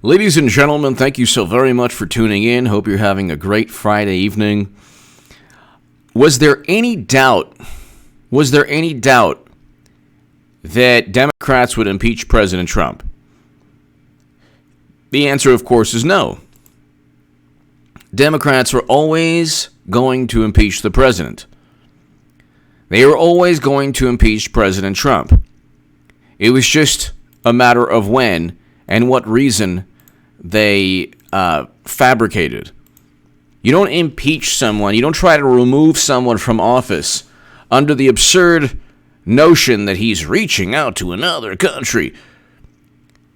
Ladies and gentlemen, thank you so very much for tuning in. Hope you're having a great Friday evening. Was there any doubt that Democrats would impeach President Trump? The answer, of course, is no. Democrats were always going to impeach the president. They were always going to impeach President Trump. It was just a matter of when and what reason they fabricated. You don't impeach someone. You don't try to remove someone from office under the absurd notion that he's reaching out to another country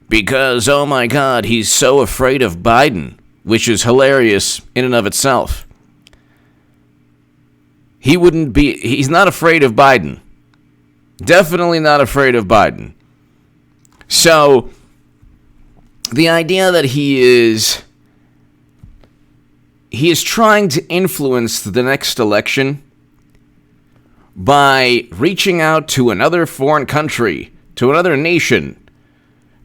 because, oh my God, he's so afraid of Biden, which is hilarious in and of itself. He's not afraid of Biden. Definitely not afraid of Biden. So, the idea that he is trying to influence the next election by reaching out to another foreign country, to another nation,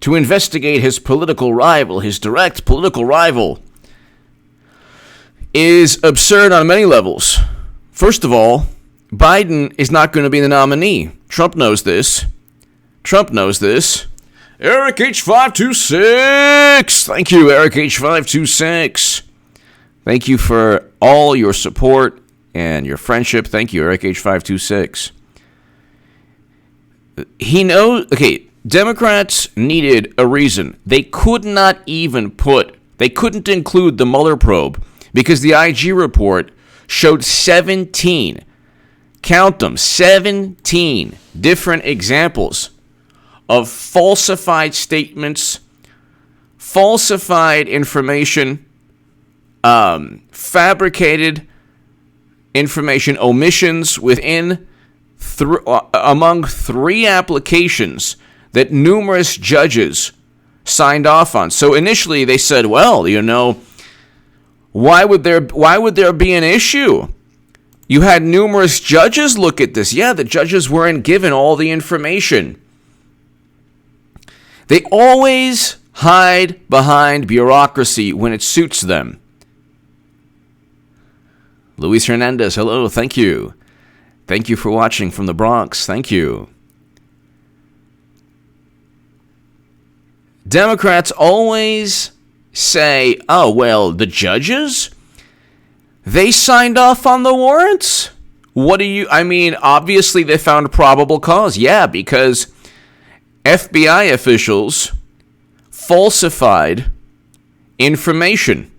to investigate his political rival, his direct political rival, is absurd on many levels. First of all, Biden is not going to be the nominee. Trump knows this. Eric H526. Thank you, Eric H526. Thank you for all your support and your friendship. Thank you, Eric H526. Democrats needed a reason. They couldn't include the Mueller probe because the IG report showed 17 different examples of falsified statements, falsified information, fabricated information, omissions among three applications that numerous judges signed off on. So initially they said, well, why would there be an issue? You had numerous judges look at this. Yeah, the judges weren't given all the information. They always hide behind bureaucracy when it suits them. Luis Hernandez, hello, thank you. Thank you for watching from the Bronx. Thank you. Democrats always say, oh, well, the judges, they signed off on the warrants? Obviously they found probable cause. Yeah, because FBI officials falsified information.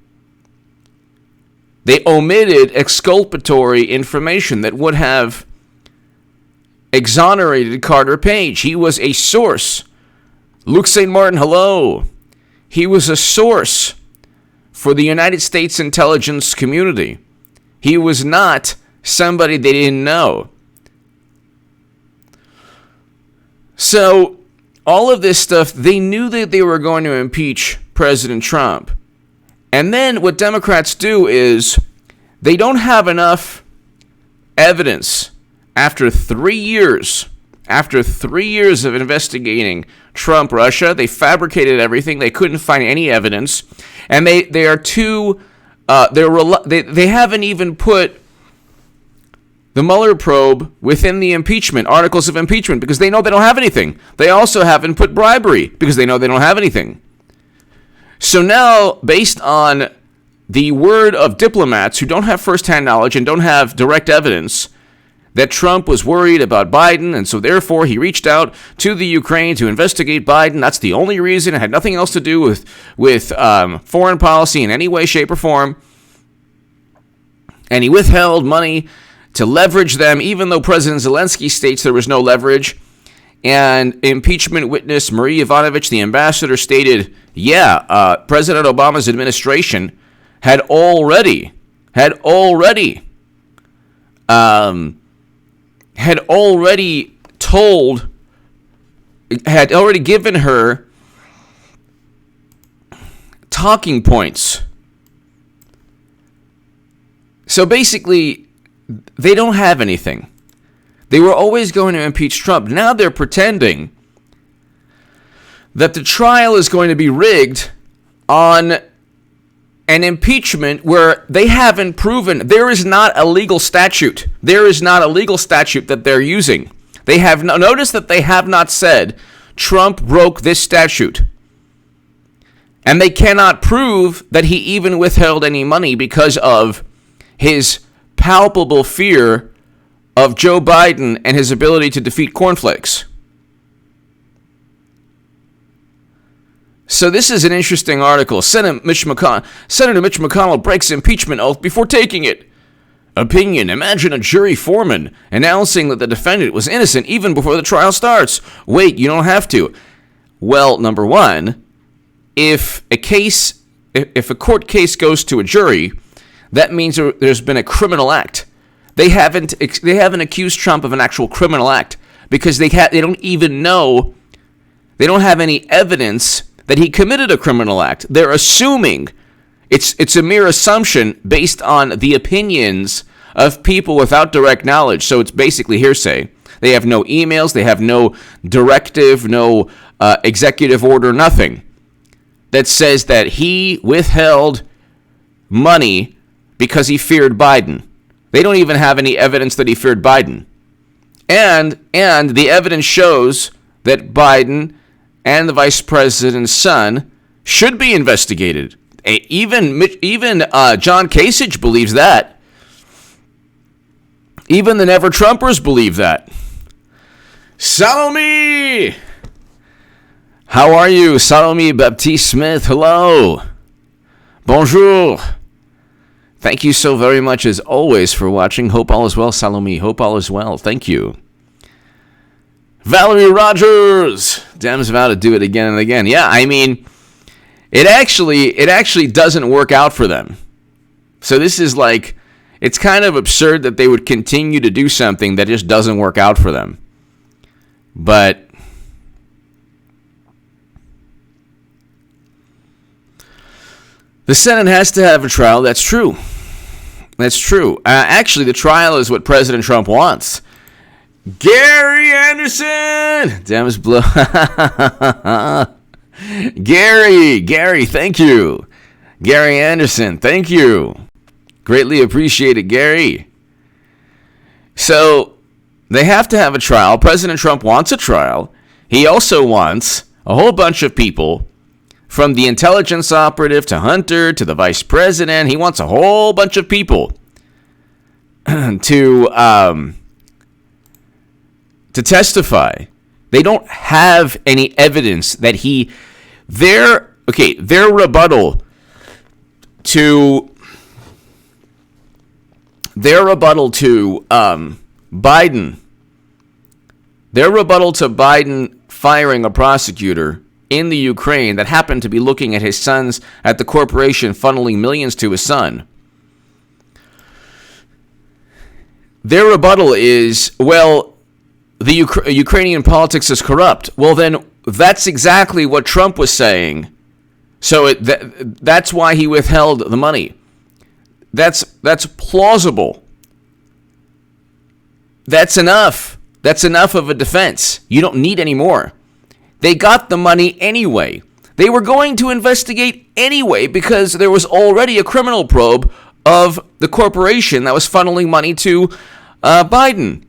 They omitted exculpatory information that would have exonerated Carter Page. He was a source. Luke St. Martin, hello. He was a source for the United States intelligence community. He was not somebody they didn't know. So, all of this stuff, they knew that they were going to impeach President Trump. And then what Democrats do is they don't have enough evidence after 3 years. After 3 years of investigating Trump, Russia, they fabricated everything. They couldn't find any evidence. And they haven't even put the Mueller probe within the impeachment, articles of impeachment, because they know they don't have anything. They also haven't put bribery because they know they don't have anything. So now, based on the word of diplomats who don't have firsthand knowledge and don't have direct evidence that Trump was worried about Biden, and so therefore he reached out to the Ukraine to investigate Biden. That's the only reason. It had nothing else to do with foreign policy in any way, shape, or form. And he withheld money to leverage them, even though President Zelensky states there was no leverage. And impeachment witness Marie Yovanovitch, the ambassador, stated, President Obama's administration had already given her talking points. So basically, they don't have anything. They were always going to impeach Trump. Now they're pretending that the trial is going to be rigged on an impeachment where they haven't proven there is not a legal statute. There is not a legal statute that they're using. They have notice that they have not said Trump broke this statute. And they cannot prove that he even withheld any money because of his palpable fear of Joe Biden and his ability to defeat cornflakes. So this is an interesting article. Senator Mitch McConnell breaks impeachment oath before taking it. Opinion. Imagine a jury foreman announcing that the defendant was innocent even before the trial starts. Wait, you don't have to. Well, number one, if a court case goes to a jury, that means there's been a criminal act. They haven't accused Trump of an actual criminal act because they don't even know. They don't have any evidence that he committed a criminal act. They're assuming it's a mere assumption based on the opinions of people without direct knowledge. So it's basically hearsay. They have no emails. They have no directive, no executive order, nothing that says that he withheld money because he feared Biden. They don't even have any evidence that he feared Biden. And the evidence shows that Biden and the vice president's son should be investigated. Even John Kasich believes that. Even the Never Trumpers believe that. Salome! How are you? Salome Baptiste Smith, hello. Bonjour. Thank you so very much as always for watching. Hope all is well, Salome. Hope all is well. Thank you. Valerie Rogers. Dems vow to do it again and again. Yeah, I mean, it actually doesn't work out for them. So this is like, it's kind of absurd that they would continue to do something that just doesn't work out for them. But the Senate has to have a trial. That's true. That's true. Actually, the trial is what President Trump wants. Gary Anderson! Dems blow. Gary, thank you. Gary Anderson, thank you. Greatly appreciated, Gary. So, they have to have a trial. President Trump wants a trial. He also wants a whole bunch of people, from the intelligence operative to Hunter to the vice president. He wants a whole bunch of people to testify. They don't have any evidence that their rebuttal to Biden firing a prosecutor in the Ukraine that happened to be looking at the corporation funneling millions to his son. Their rebuttal is, well, the Ukrainian politics is corrupt. Well, then that's exactly what Trump was saying. So that's why he withheld the money. That's plausible. That's enough. That's enough of a defense. You don't need any more. They got the money anyway. They were going to investigate anyway because there was already a criminal probe of the corporation that was funneling money to Biden.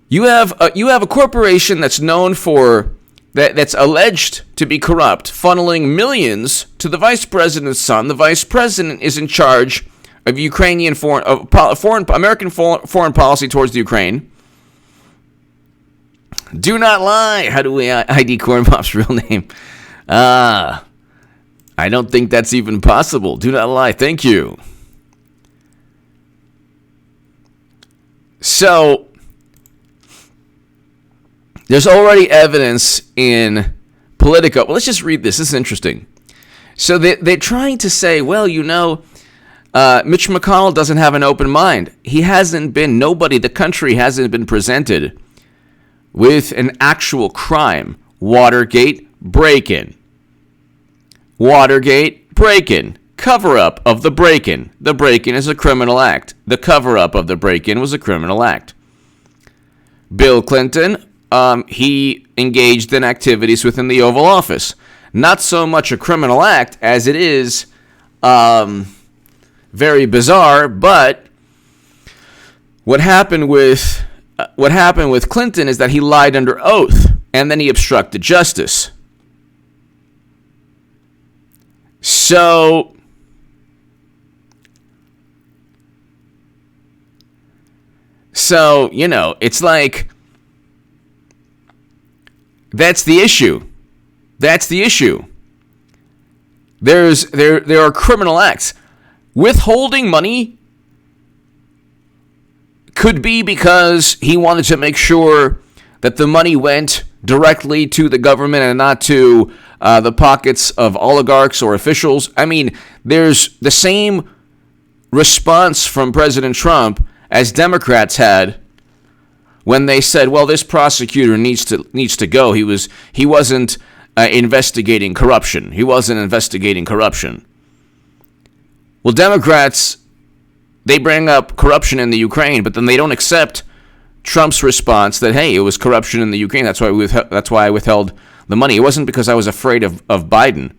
You have a corporation that's known for that's alleged to be corrupt, funneling millions to the vice president's son. The vice president is in charge of American foreign policy towards the Ukraine. Do not lie. How do we ID Corn Pop's real name? I don't think that's even possible. Do not lie. Thank you. So, there's already evidence in Politico. Well, let's just read this. This is interesting. So they're trying to say, well, Mitch McConnell doesn't have an open mind. The country hasn't been presented with an actual crime. Watergate break-in. Cover-up of the break-in. The break-in is a criminal act. The cover-up of the break-in was a criminal act. Bill Clinton he engaged in activities within the Oval Office. Not so much a criminal act as it is very bizarre, but what happened with Clinton is that he lied under oath, and then he obstructed justice. So it's like that's the issue. There are criminal acts. Withholding money could be because he wanted to make sure that the money went directly to the government and not to the pockets of oligarchs or officials. I mean, there's the same response from President Trump as Democrats had when they said, well, this prosecutor needs to go. He wasn't investigating corruption. Well, Democrats, they bring up corruption in the Ukraine, but then they don't accept Trump's response that, hey, it was corruption in the Ukraine. That's why I withheld the money. It wasn't because I was afraid of Biden.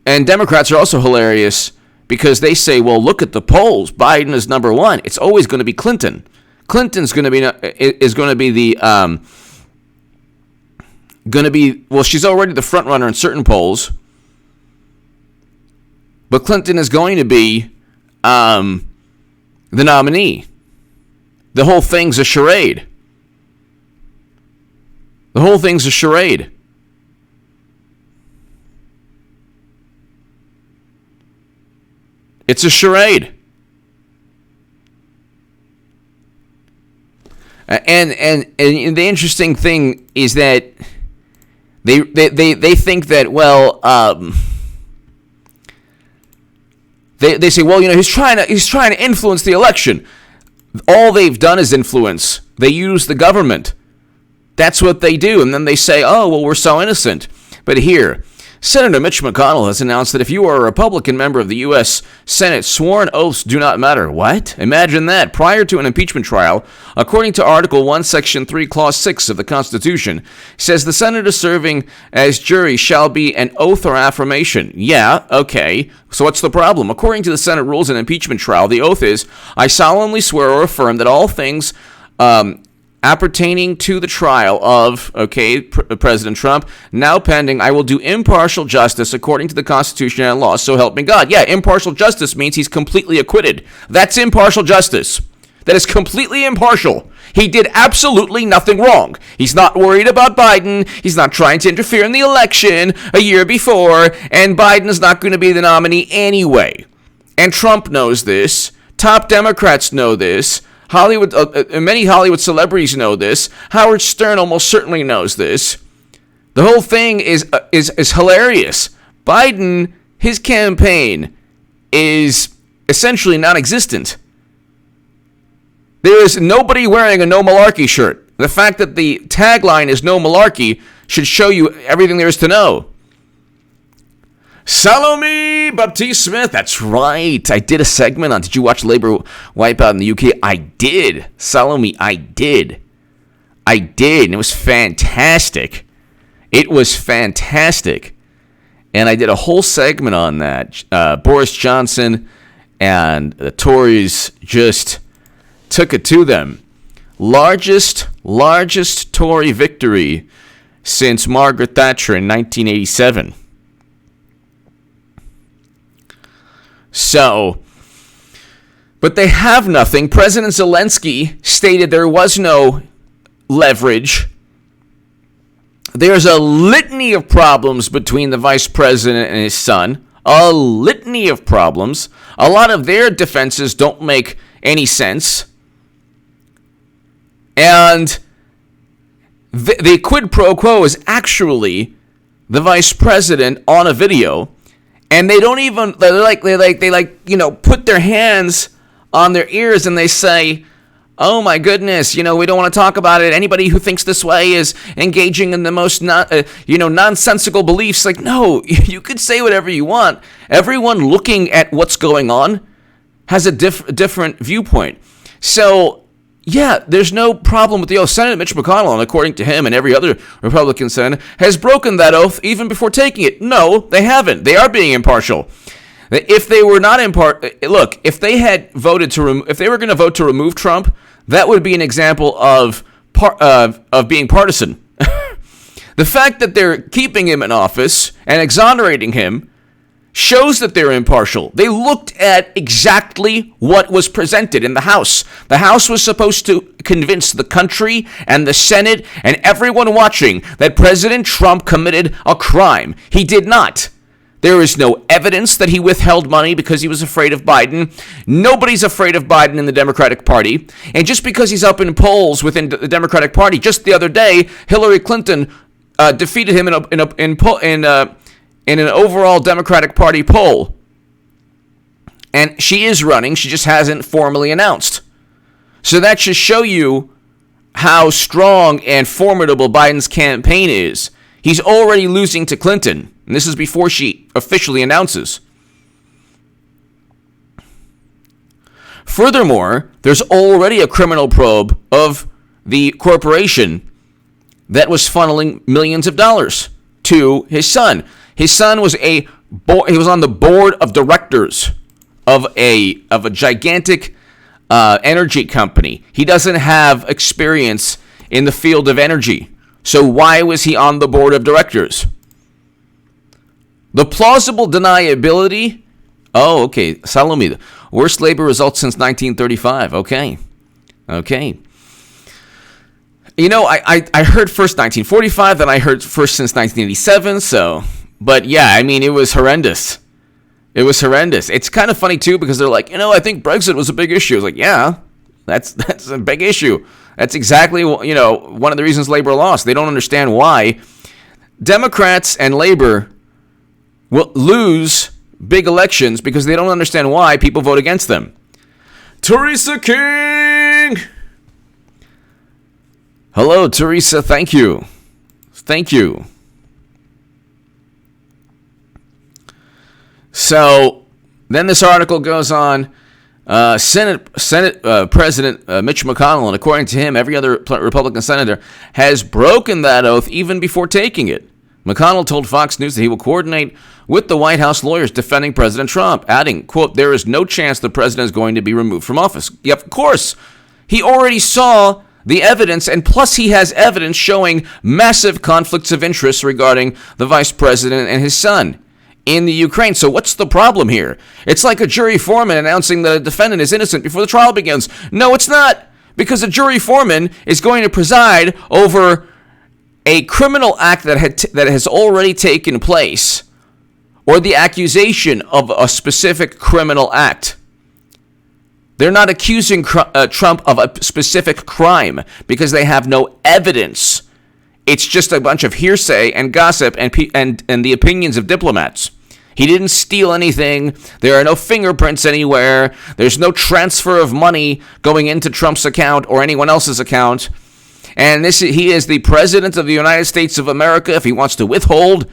And Democrats are also hilarious because they say, well, look at the polls. Biden is number one. It's always going to be Clinton. Clinton's going to be she's already the front runner in certain polls, but Clinton is going to be the nominee. The whole thing's a charade. It's a charade. And the interesting thing is that they think that, well, they say, well, he's trying to influence the election. All they've done is influence. They use the government. That's what they do. And then they say, oh, well, we're so innocent. But here, Senator Mitch McConnell has announced that if you are a Republican member of the U.S. Senate, sworn oaths do not matter. What? Imagine that. Prior to an impeachment trial, according to Article 1, Section 3, Clause 6 of the Constitution, says the senator serving as jury shall be an oath or affirmation. Yeah, okay. So what's the problem? According to the Senate rules in impeachment trial, the oath is, I solemnly swear or affirm that all things appertaining to the trial of, President Trump, now pending, I will do impartial justice according to the Constitution and law, so help me God. Yeah, impartial justice means he's completely acquitted. That's impartial justice. That is completely impartial. He did absolutely nothing wrong. He's not worried about Biden. He's not trying to interfere in the election a year before, and Biden's not going to be the nominee anyway. And Trump knows this. Top Democrats know this. Hollywood, many Hollywood celebrities know this. Howard Stern almost certainly knows this. The whole thing is hilarious. Biden, his campaign is essentially non-existent. There is nobody wearing a No Malarkey shirt. The fact that the tagline is No Malarkey should show you everything there is to know. Salome Baptiste Smith. That's right. I did a segment on, did you watch Labour Wipeout in the UK? I did. Salome, I did. And it was fantastic. And I did a whole segment on that. Boris Johnson and the Tories just took it to them. Largest Tory victory since Margaret Thatcher in 1987. So, but they have nothing. President Zelensky stated there was no leverage. There's a litany of problems between the vice president and his son. A litany of problems. A lot of their defenses don't make any sense. And the quid pro quo is actually the vice president on a video. And they don't even, they put their hands on their ears and they say, oh my goodness, we don't want to talk about it. Anybody who thinks this way is engaging in the most, nonsensical beliefs. Like, no, you could say whatever you want. Everyone looking at what's going on has a different viewpoint. So, yeah, there's no problem with the oath. Senator Mitch McConnell, and according to him and every other Republican senator, has broken that oath even before taking it. No, they haven't. They are being impartial. If they were not look, if they had voted if they were going to vote to remove Trump, that would be an example of being partisan. The fact that they're keeping him in office and exonerating him shows that they're impartial. They looked at exactly what was presented in the House. The House was supposed to convince the country and the Senate and everyone watching that President Trump committed a crime. He did not. There is no evidence that he withheld money because he was afraid of Biden. Nobody's afraid of Biden in the Democratic Party. And just because he's up in polls within the Democratic Party, just the other day, Hillary Clinton defeated him in an overall Democratic Party poll. And she is running. She just hasn't formally announced. So that should show you how strong and formidable Biden's campaign is. He's already losing to Clinton. And this is before she officially announces. Furthermore, there's already a criminal probe of the corporation that was funneling millions of dollars to his son. His son was he was on the board of directors of a gigantic energy company. He doesn't have experience in the field of energy. So why was he on the board of directors? The plausible deniability. Oh, okay. Salomida. Worst labor results since 1935. Okay. You know, I heard first 1945, then I heard first since 1987. So, but yeah, I mean, it was horrendous. It's kind of funny too because they're like, I think Brexit was a big issue. I was like, yeah, that's a big issue. That's exactly, one of the reasons Labor lost. They don't understand why Democrats and Labor will lose big elections because they don't understand why people vote against them. Teresa King! Hello, Teresa. Thank you. So then this article goes on. Senate President Mitch McConnell, and according to him, every other Republican senator has broken that oath even before taking it. McConnell told Fox News that he will coordinate with the White House lawyers defending President Trump, adding, quote, "There is no chance the president is going to be removed from office." Yeah, of course. He already saw the evidence, and plus he has evidence showing massive conflicts of interest regarding the vice president and his son in the Ukraine. So what's the problem here? It's like a jury foreman announcing that a defendant is innocent before the trial begins. No, it's not, because a jury foreman is going to preside over a criminal act that has already taken place, or the accusation of a specific criminal act. They're not accusing Trump of a specific crime because they have no evidence. It's just a bunch of hearsay and gossip and the opinions of diplomats. He didn't steal anything. There are no fingerprints anywhere. There's no transfer of money going into Trump's account or anyone else's account. And he is the president of the United States of America. If he wants to withhold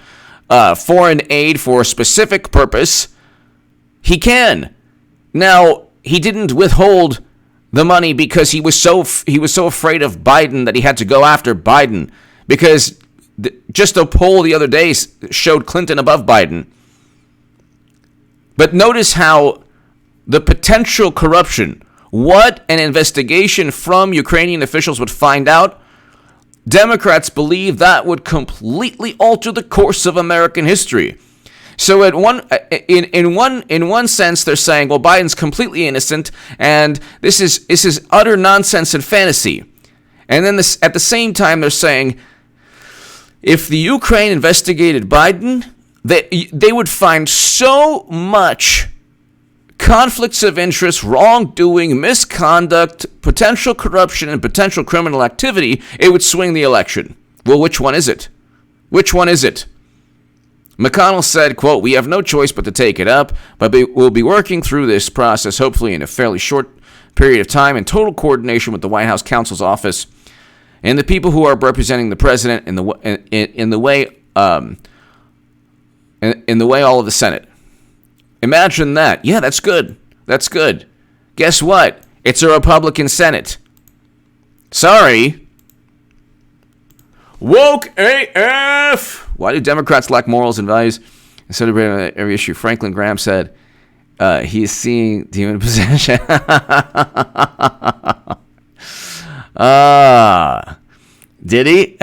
foreign aid for a specific purpose, he can. Now, he didn't withhold the money because he was so afraid of Biden that he had to go after Biden, because just a poll the other day showed Clinton above Biden. But notice how the potential corruption, what an investigation from Ukrainian officials would find out, Democrats believe that would completely alter the course of American history. So in one sense, they're saying, well, Biden's completely innocent, and this is utter nonsense and fantasy. And then at the same time, they're saying, if the Ukraine investigated Biden, they would find so much conflicts of interest, wrongdoing, misconduct, potential corruption, and potential criminal activity, it would swing the election. Well, which one is it? McConnell said, quote, "We have no choice but to take it up, but we'll be working through this process, hopefully in a fairly short period of time, in total coordination with the White House counsel's office and the people who are representing the president in the way all of the Senate." Imagine that. Yeah, that's good. Guess what? It's a Republican Senate. Sorry. Woke AF. Why do Democrats lack morals and values and celebrate every issue? Franklin Graham said he is seeing demon possession. Did he?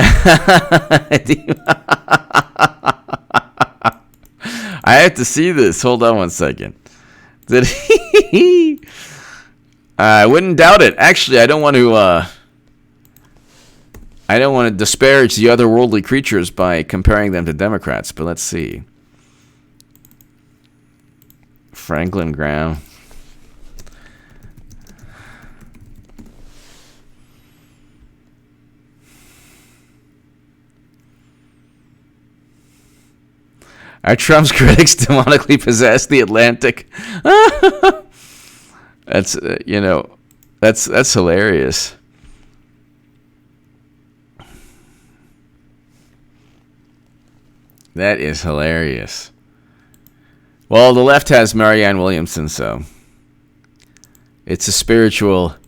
I have to see this. Hold on one second. Did he? I wouldn't doubt it. Actually, I don't want to disparage the otherworldly creatures by comparing them to Democrats, but let's see. Franklin Graham. Are Trump's critics demonically possessed the Atlantic? That's that's hilarious. That is hilarious. Well, the left has Marianne Williamson, so it's a spiritual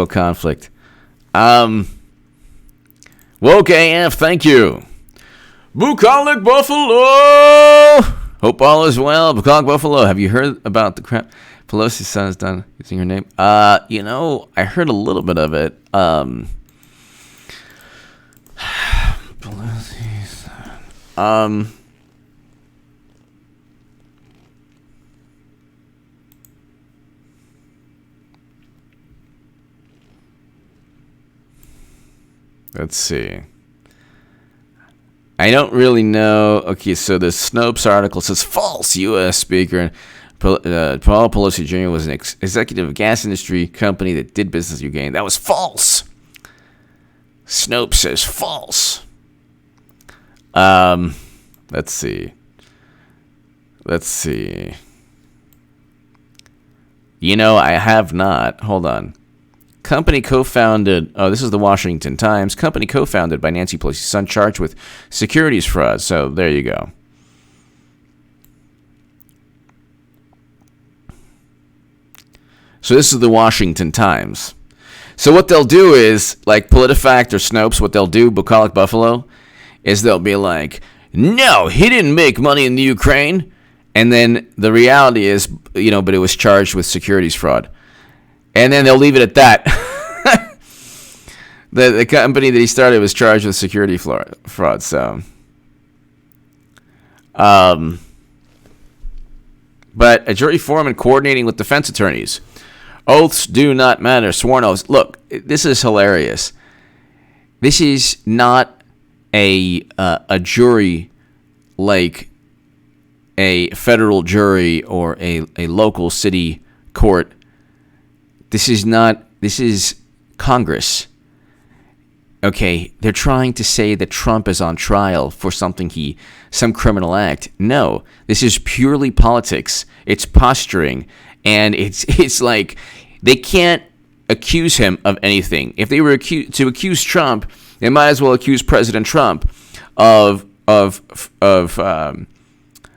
conflict. Woke AF, thank you. Bucolic Buffalo. Hope all is well. Bucolic Buffalo, have you heard about the crap Pelosi's son has done using her name? I heard a little bit of it. Pelosi's son. Let's see. I don't really know. Okay, so the Snopes article says false. U.S. Speaker Paul Pelosi Jr. was an executive of a gas industry company that did business with Ukraine. That was false. Snopes says false. Let's see. I have not. Hold on. Company co-founded, this is the Washington Times, company co-founded by Nancy Pelosi's son charged with securities fraud. So there you go. So this is the Washington Times. So what they'll do is, like PolitiFact or Snopes, what they'll do, Bucolic Buffalo, is they'll be like, no, he didn't make money in the Ukraine. And then the reality is, but it was charged with securities fraud. And then they'll leave it at that. The company that he started was charged with security fraud. So, but a jury foreman coordinating with defense attorneys. Oaths do not matter. Sworn oaths. Look, this is hilarious. This is not a jury like a federal jury or a local city court. This is Congress. Okay, they're trying to say that Trump is on trial for some criminal act. No, this is purely politics. It's posturing, and it's like they can't accuse him of anything. If they were to accuse Trump, they might as well accuse President Trump of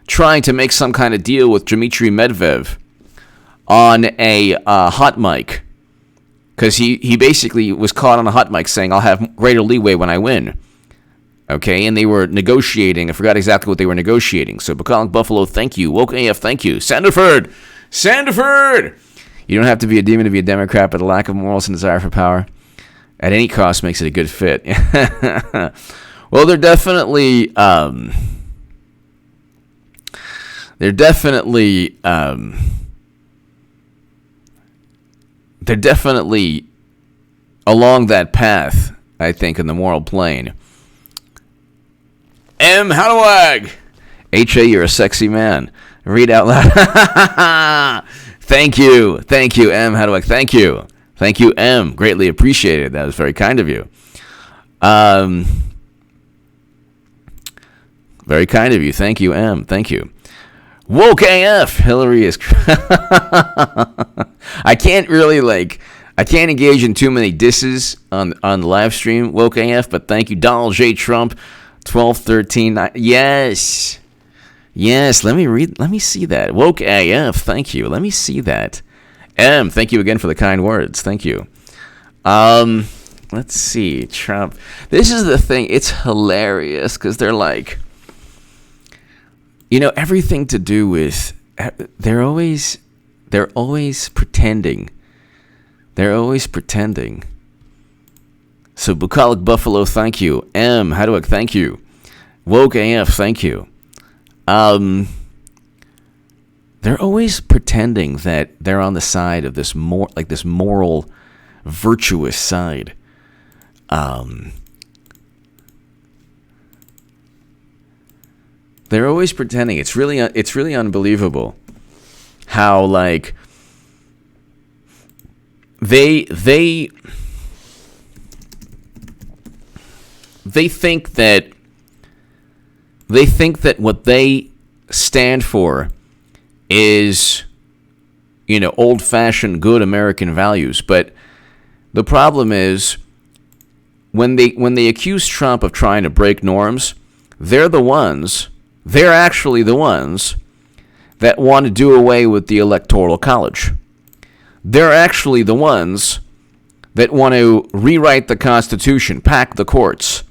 trying to make some kind of deal with Dmitry Medvedev on a hot mic, because he basically was caught on a hot mic saying, I'll have greater leeway when I win. Okay, and they were negotiating. I forgot exactly what they were negotiating. So Bucolic Buffalo, thank you. Woke AF, thank you. Sandiford! You don't have to be a demon to be a Democrat, but a lack of morals and desire for power at any cost makes it a good fit. Well, they're definitely along that path, I think, in the moral plane. M. Hadawag. H.A., you're a sexy man. Read out loud. Thank you, M. Hadawag. Thank you, M. Greatly appreciated. That was very kind of you. Very kind of you. Thank you, M. Thank you. Woke AF. Hillary is... I can't engage in too many disses on the live stream, Woke AF, but thank you. Donald J. Trump, 1213. Yes, let me see that. Woke AF, thank you. Let me see that. M, thank you again for the kind words. Thank you. Let's see, Trump. This is the thing. It's hilarious because they're like, everything to do with. They're always pretending. They're always pretending. So Bucolic Buffalo, thank you. M. Hadwick, thank you. Woke AF, thank you. They're always pretending that they're on the side of this this moral, virtuous side. They're always pretending. It's really unbelievable how they think that what they stand for is old-fashioned good American values. But the problem is when they accuse Trump of trying to break norms, they're actually the ones that want to do away with the Electoral College. They're actually the ones that want to rewrite the Constitution, pack the courts.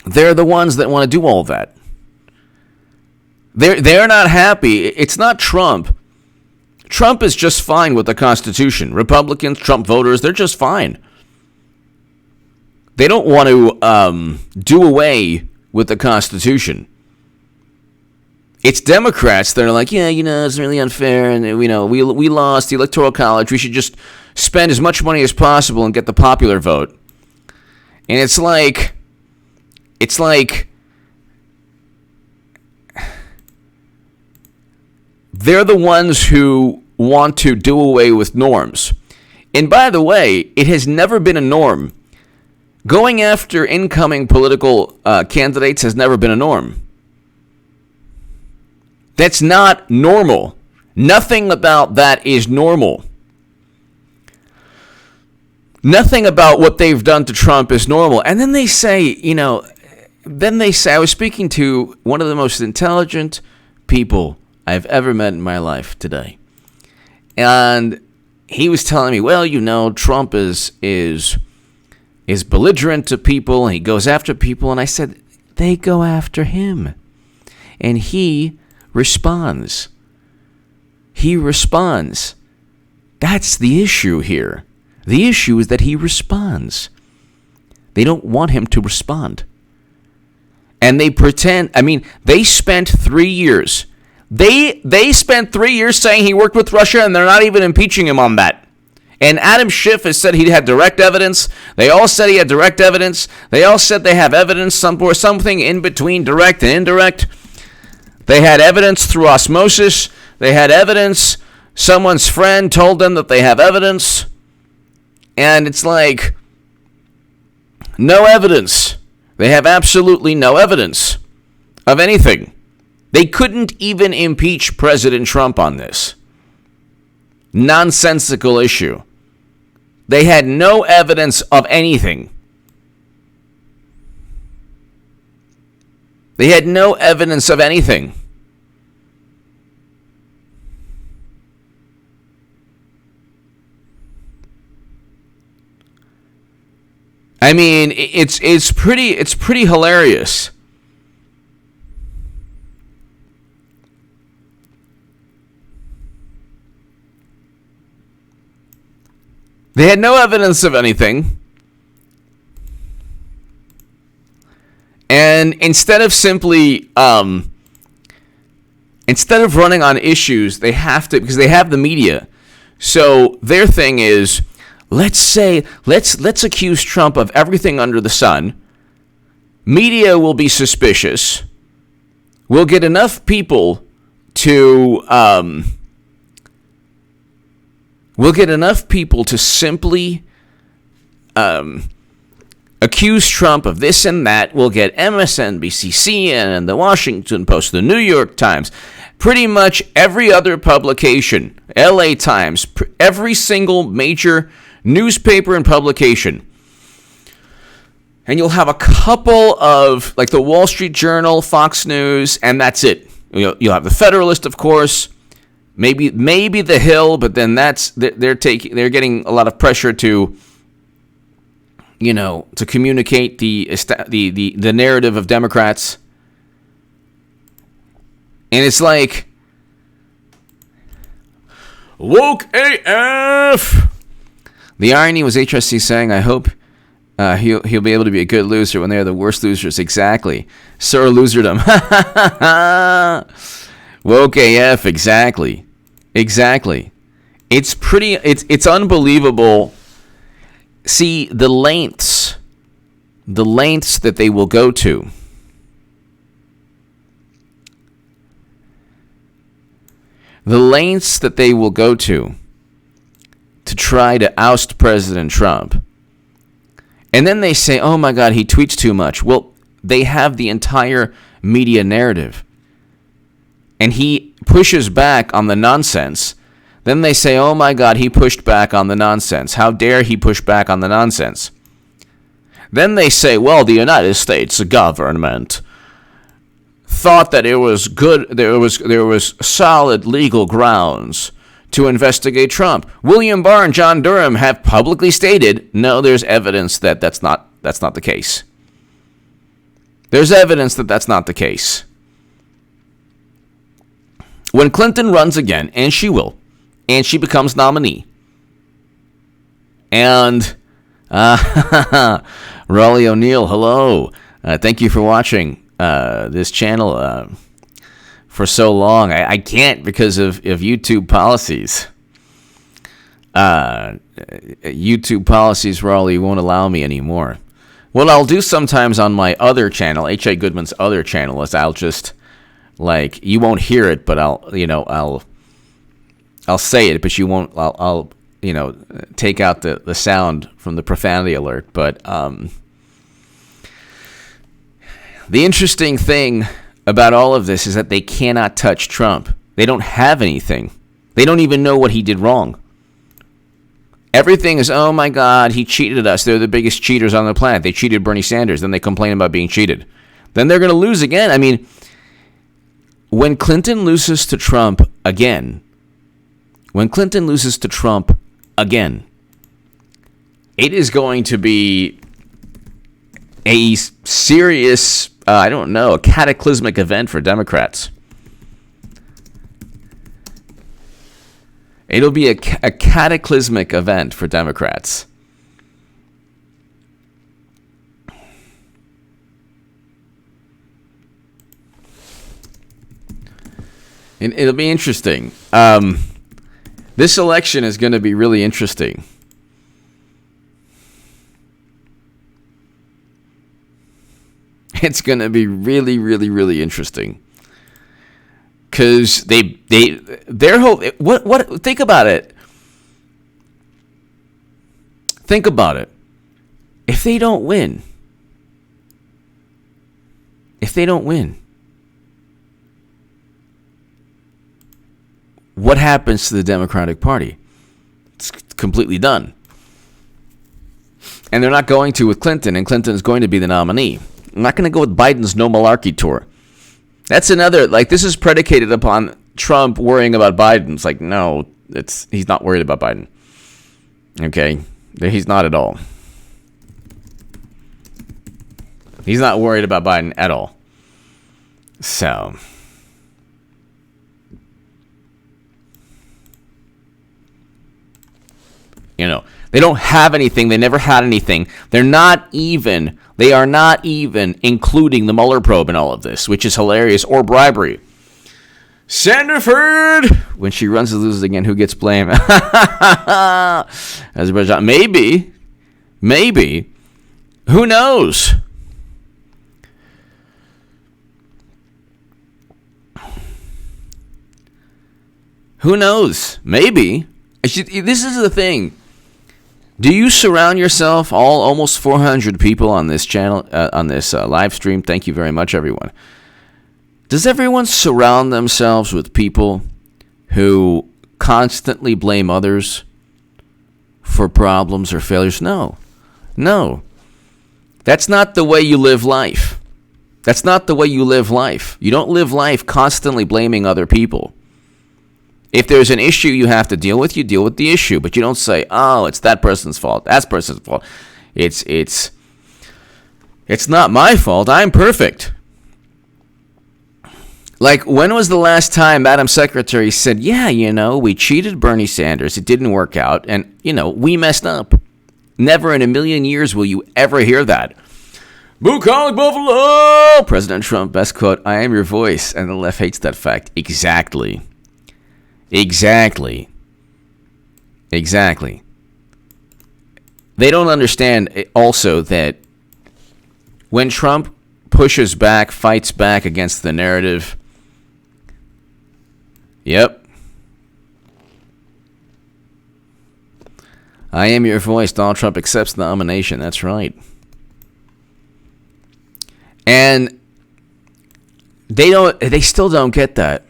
They're the ones that want to do all that. They're not happy. It's not Trump. Trump is just fine with the Constitution. Republicans, Trump voters, they're just fine. They don't want to do away with the Constitution. It's Democrats that are like, it's really unfair, and we lost the Electoral College. We should just spend as much money as possible and get the popular vote. And it's like they're the ones who want to do away with norms. And by the way, it has never been a norm. Going after incoming political candidates has never been a norm. That's not normal. Nothing about that is normal. Nothing about what they've done to Trump is normal. And then they say, I was speaking to one of the most intelligent people I've ever met in my life today. And he was telling me, Trump is belligerent to people, and he goes after people. And I said, they go after him. And he responds. He responds. That's the issue here. The issue is that he responds. They don't want him to respond. And they pretend, they spent 3 years. They spent 3 years saying he worked with Russia, and they're not even impeaching him on that. And Adam Schiff has said he had direct evidence. They all said he had direct evidence. They all said they have evidence, something in between direct and indirect. They had evidence through osmosis. They had evidence. Someone's friend told them that they have evidence. And it's like, no evidence. They have absolutely no evidence of anything. They couldn't even impeach President Trump on this nonsensical issue. They had no evidence of anything. They had no evidence of anything. It's pretty hilarious. They had no evidence of anything. And instead of running on issues, they have to, because they have the media. So their thing is, let's accuse Trump of everything under the sun. Media will be suspicious. We'll get enough people to simply accuse Trump of this and that. We'll get MSNBC, CNN, the Washington Post, the New York Times, pretty much every other publication, LA Times, every single major newspaper and publication. And you'll have a couple of, like the Wall Street Journal, Fox News, and that's it. You'll have the Federalist, of course. Maybe the Hill, but then they're getting a lot of pressure to, to communicate the narrative of Democrats. And it's like, woke AF. The irony was HSC saying, I hope he'll be able to be a good loser when they're the worst losers. Exactly. Sir Loserdom. Woke AF. Exactly. It's unbelievable. See, the lengths that they will go to. The lengths that they will go to try to oust President Trump. And then they say, oh my God, he tweets too much. Well, they have the entire media narrative. And he pushes back on the nonsense. Then they say, oh my God, he pushed back on the nonsense. How dare he push back on the nonsense? Then they say, well, the United States government thought that it was good, there was solid legal grounds to investigate Trump. William Barr and John Durham have publicly stated, no, there's evidence that that's not the case. There's evidence that that's not the case. When Clinton runs again, and she will, and she becomes nominee, and Raleigh O'Neill, hello. Thank you for watching this channel for so long. I can't because of YouTube policies. YouTube policies, Raleigh, won't allow me anymore. What I'll do sometimes on my other channel, H.A. Goodman's other channel, is I'll just, you won't hear it, but I'll say it, but you won't, I'll take out the sound from the profanity alert. But the interesting thing about all of this is that they cannot touch Trump. They don't have anything. They don't even know what he did wrong. Everything is, oh my God, he cheated us. They're the biggest cheaters on the planet. They cheated Bernie Sanders. Then they complain about being cheated. Then they're going to lose again. I mean, when Clinton loses to Trump again, it is going to be a serious, a cataclysmic event for Democrats. It'll be a cataclysmic event for Democrats. And it'll be interesting. This election is going to be really interesting. It's going to be really, really, really interesting. Because their whole, think about it. Think about it. If they don't win, what happens to the Democratic Party? It's completely done. And they're not going to with Clinton, and Clinton is going to be the nominee. I'm not going to go with Biden's no malarkey tour. That's another, this is predicated upon Trump worrying about Biden. It's no, he's not worried about Biden. Okay? He's not at all. He's not worried about Biden at all. So, they don't have anything. They never had anything. They are not even including the Mueller probe in all of this, which is hilarious, or bribery. Sandiford, when she runs and loses again, who gets blamed? Azerbaijan. Maybe. Who knows? Who knows? Maybe. This is the thing. Do you surround yourself, almost 400 people on this channel, on this live stream? Thank you very much, everyone. Does everyone surround themselves with people who constantly blame others for problems or failures? No. That's not the way you live life. You don't live life constantly blaming other people If there's an issue you have to deal with, you deal with the issue. But you don't say, oh, it's that person's fault. That person's fault. It's not my fault. I'm perfect. Like, when was the last time Madam Secretary said, yeah, we cheated Bernie Sanders. It didn't work out. And, we messed up. Never in a million years will you ever hear that. Bucolic Buffalo! President Trump, best quote, I am your voice. And the left hates that fact. Exactly. They don't understand also that when Trump pushes back, fights back against the narrative, yep. I am your voice. Donald Trump accepts the nomination. That's right. And they still don't get that.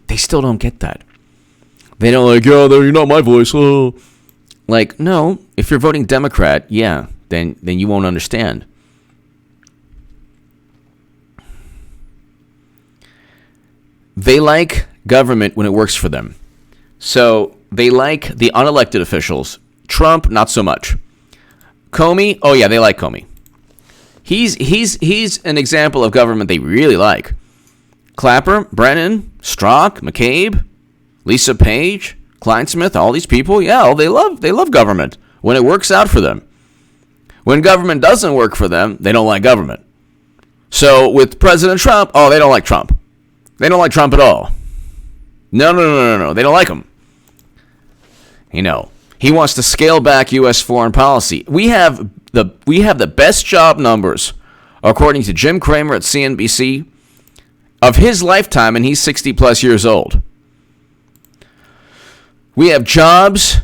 They still don't get that. They don't like, yeah, you're not my voice. Oh. Like, no, if you're voting Democrat, yeah, then you won't understand. They like government when it works for them. So they like the unelected officials. Trump, not so much. Comey, oh yeah, they like Comey. He's an example of government they really like. Clapper, Brennan, Strzok, McCabe, Lisa Page, Kleinsmith, all these people, yeah, they love government when it works out for them. When government doesn't work for them, they don't like government. So with President Trump, oh, they don't like Trump. They don't like Trump at all. No. They don't like him. He wants to scale back U.S. foreign policy. We have the best job numbers, according to Jim Cramer at CNBC, of his lifetime, and he's 60 plus years old. We have jobs.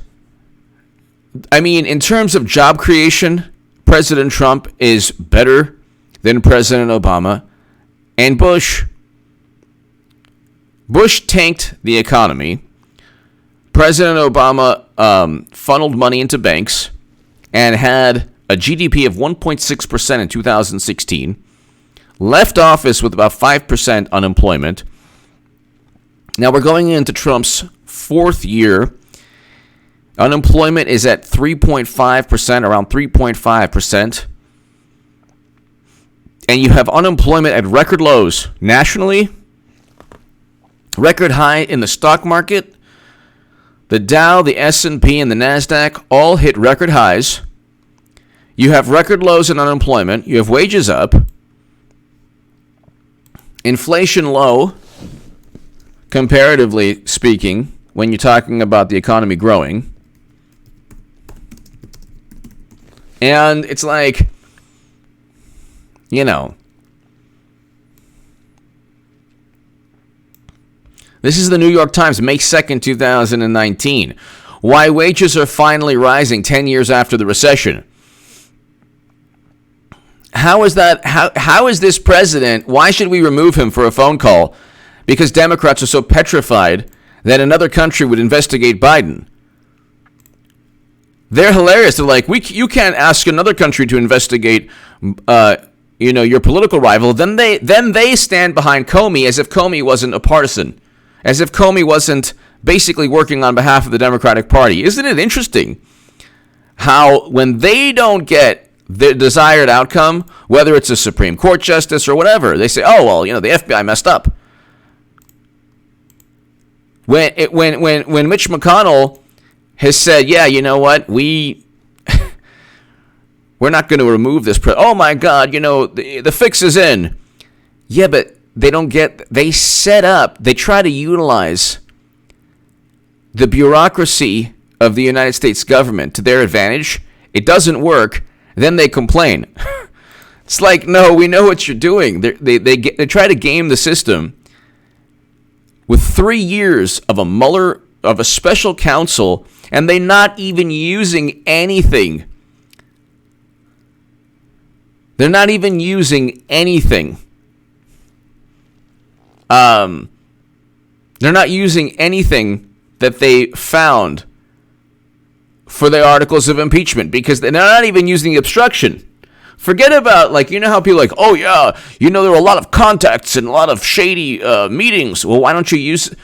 I mean, in terms of job creation, President Trump is better than President Obama and Bush. Bush tanked the economy. President Obama funneled money into banks and had a GDP of 1.6% in 2016. Left office with about 5% unemployment. Now we're going into Trump's fourth year. Unemployment is at 3.5%, around 3.5%. And you have unemployment at record lows nationally. Record high in the stock market. The Dow, the S&P, and the NASDAQ all hit record highs. You have record lows in unemployment. You have wages up. Inflation low, comparatively speaking, when you're talking about the economy growing. And it's like, this is the New York Times, May 2nd, 2019. Why wages are finally rising 10 years after the recession. How is that? How is this president? Why should we remove him for a phone call? Because Democrats are so petrified that another country would investigate Biden. They're hilarious. They're like, you can't ask another country to investigate, your political rival. Then they stand behind Comey as if Comey wasn't a partisan, as if Comey wasn't basically working on behalf of the Democratic Party. Isn't it interesting how when they don't get the desired outcome, whether it's a Supreme Court justice or whatever, they say, oh, well, the FBI messed up. When Mitch McConnell has said, yeah, you know what, we're not going to remove this. Oh, my God, the fix is in. Yeah, but they try to utilize the bureaucracy of the United States government to their advantage. It doesn't work. Then they complain. It's like, no, we know what you're doing. They try to game the system with 3 years of a special counsel, and they're not even using anything. They're not even using anything. They're not using anything that they found for the articles of impeachment because they're not even using obstruction. Forget about, like, you know how people are like, oh yeah, you know, there were a lot of contacts and a lot of shady meetings. Well, why don't you use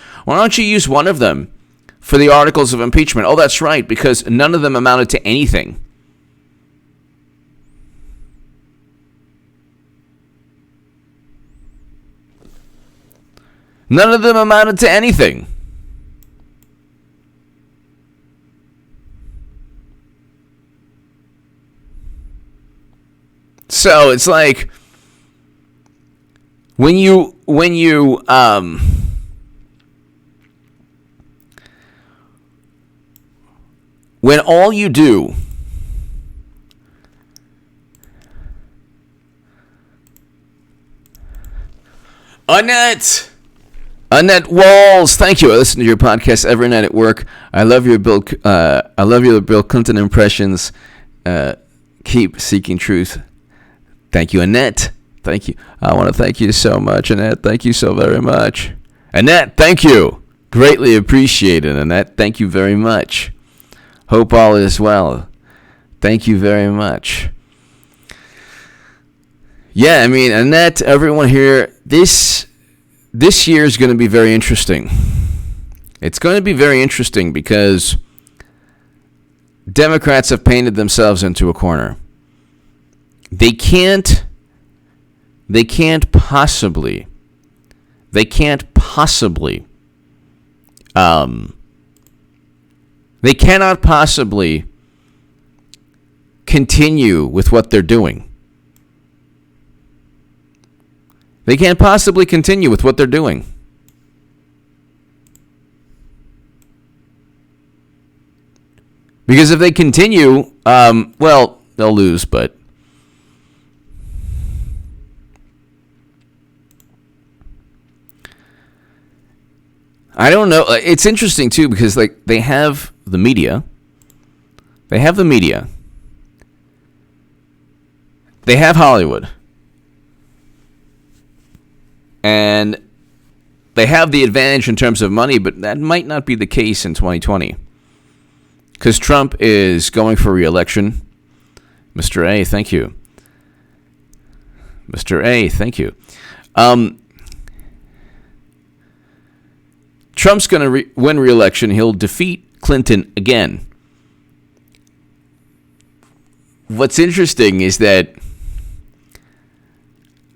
one of them for the articles of impeachment? Oh, that's right, because none of them amounted to anything. None of them amounted to anything. So it's like when all you do Annette Walls, thank you. I listen to your podcast every night at work. I love your Bill Clinton impressions. Keep seeking truth. Thank you, Annette. Thank you. I want to thank you so much, Annette. Thank you so very much. Annette, thank you. Greatly appreciated, Annette. Thank you very much. Hope all is well. Thank you very much. Yeah, I mean, Annette, everyone here, this year is going to be very interesting. It's going to be very interesting because Democrats have painted themselves into a corner. They cannot possibly continue with what they're doing. They can't possibly continue with what they're doing. Because if they continue, well, they'll lose, but I don't know. It's interesting, too, because like they have the media. They have Hollywood. And they have the advantage in terms of money, but that might not be the case in 2020. Because Trump is going for re-election. Mr. A, thank you. Mr. A, thank you. Trump's going to win re-election. He'll defeat Clinton again. What's interesting is that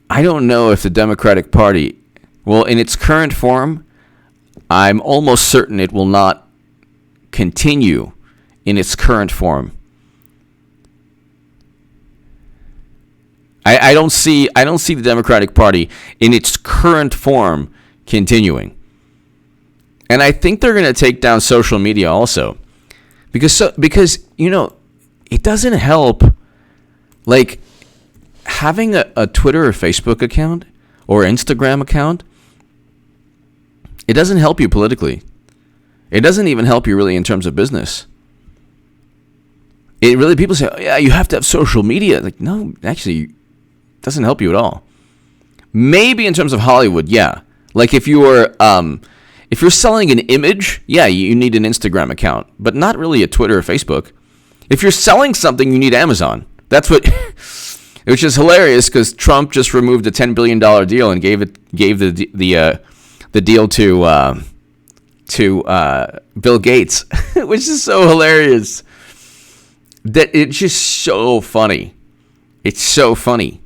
I don't know if the Democratic Party, well, in its current form, I'm almost certain it will not continue in its current form. I don't see the Democratic Party in its current form continuing. And I think they're going to take down social media also. Because you know, it doesn't help, like, having a Twitter or Facebook account or Instagram account, it doesn't help you politically. It doesn't even help you really in terms of business. It really, people say, oh, yeah, you have to have social media. Like, no, actually, it doesn't help you at all. Maybe in terms of Hollywood, yeah. Like if you're selling an image, yeah, you need an Instagram account, but not really a Twitter or Facebook. If you're selling something, you need Amazon. That's what, which is hilarious because Trump just removed a $10 billion deal and gave the deal to Bill Gates, which is so hilarious. That it's just so funny. It's so funny.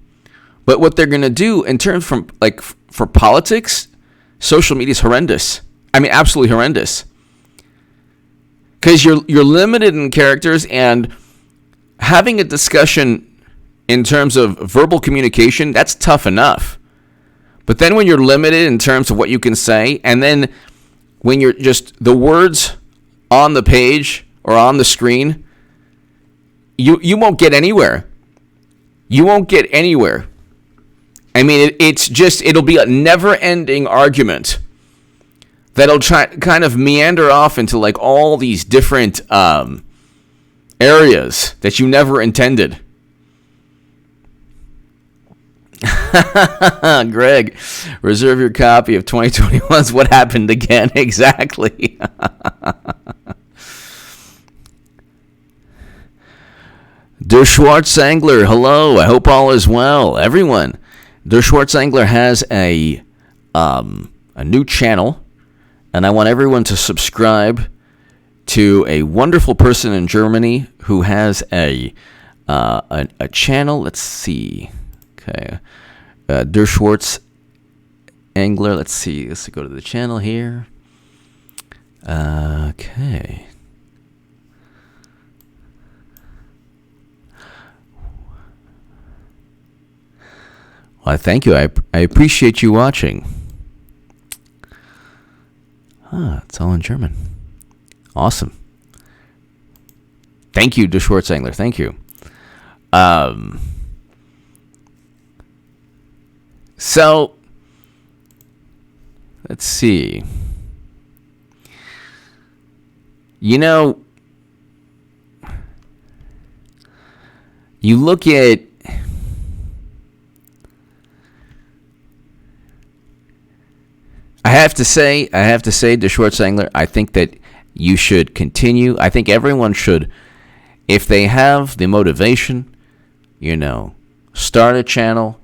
But what they're gonna do in terms from like for politics, social media is horrendous. I mean, absolutely horrendous. Because you're limited in characters, and having a discussion in terms of verbal communication, that's tough enough. But then when you're limited in terms of what you can say, and then when you're just the words on the page or on the screen, you won't get anywhere. You won't get anywhere. I mean, it'll be a never-ending argument that'll kind of meander off into like all these different areas that you never intended. Greg, reserve your copy of 2021's What Happened Again. Exactly. Der Schwarzangler, hello. I hope all is well. Everyone, Der Schwarzangler has a new channel, and I want everyone to subscribe to a wonderful person in Germany who has a channel. Let's see. Okay. Der Schwarzangler. Let's see. Let's go to the channel here. Okay. Well, thank you. I appreciate you watching. It's all in German. Awesome. Thank you, Der Schwarzangler. Thank you. So, let's see. You know, you look at I have to say, Der Schwarzangler, I think that you should continue. I think everyone should, if they have the motivation, start a channel,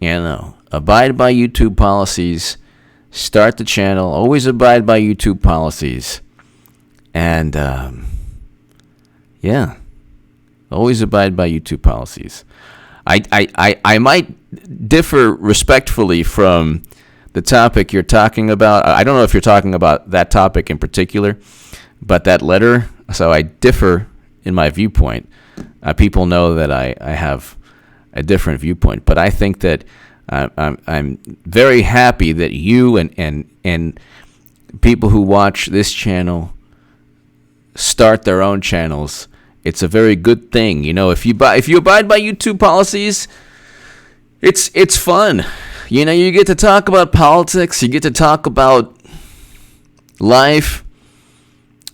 abide by YouTube policies, start the channel, always abide by YouTube policies, and, always abide by YouTube policies. I might differ respectfully from the topic you're talking about. I don't know if you're talking about that topic in particular, but that letter, so I differ in my viewpoint. People know that I have a different viewpoint, but I think that I'm very happy that you and people who watch this channel start their own channels. It's a very good thing. If you abide by YouTube policies, it's fun. You get to talk about politics. You get to talk about life.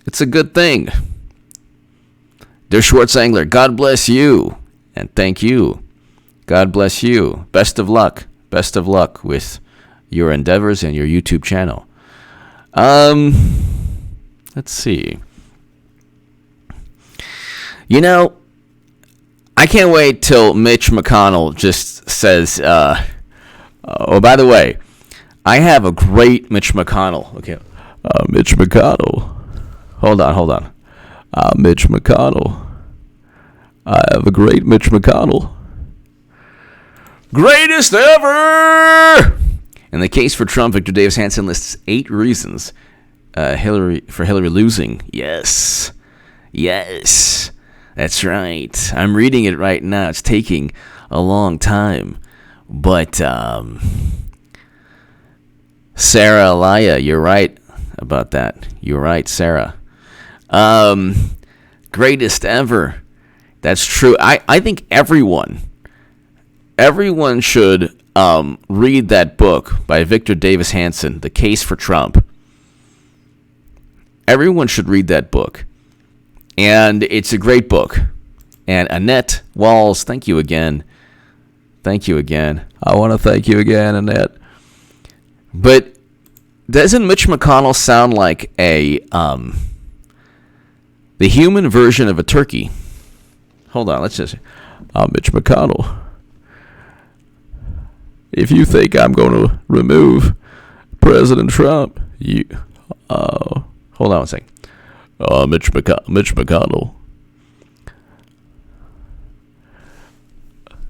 It's a good thing. Der Schwarzangler, God bless you. And thank you. God bless you. Best of luck. Best of luck with your endeavors and your YouTube channel. Let's see. I can't wait till Mitch McConnell just says, oh, by the way, I have a great Mitch McConnell. Okay, Mitch McConnell. Hold on. Mitch McConnell. I have a great Mitch McConnell. Greatest ever! In the case for Trump, Victor Davis Hanson lists 8 reasons Hillary losing. Yes. That's right. I'm reading it right now. It's taking a long time. But, Sarah Alaya, you're right about that. You're right, Sarah. Greatest ever. That's true. I think everyone should read that book by Victor Davis Hanson, The Case for Trump. Everyone should read that book. And it's a great book. And Annette Walls, thank you again. Thank you again. I want to thank you again, Annette. But doesn't Mitch McConnell sound like the human version of a turkey? Hold on, let's just... Mitch McConnell. If you think I'm going to remove President Trump, hold on one second. Mitch McConnell.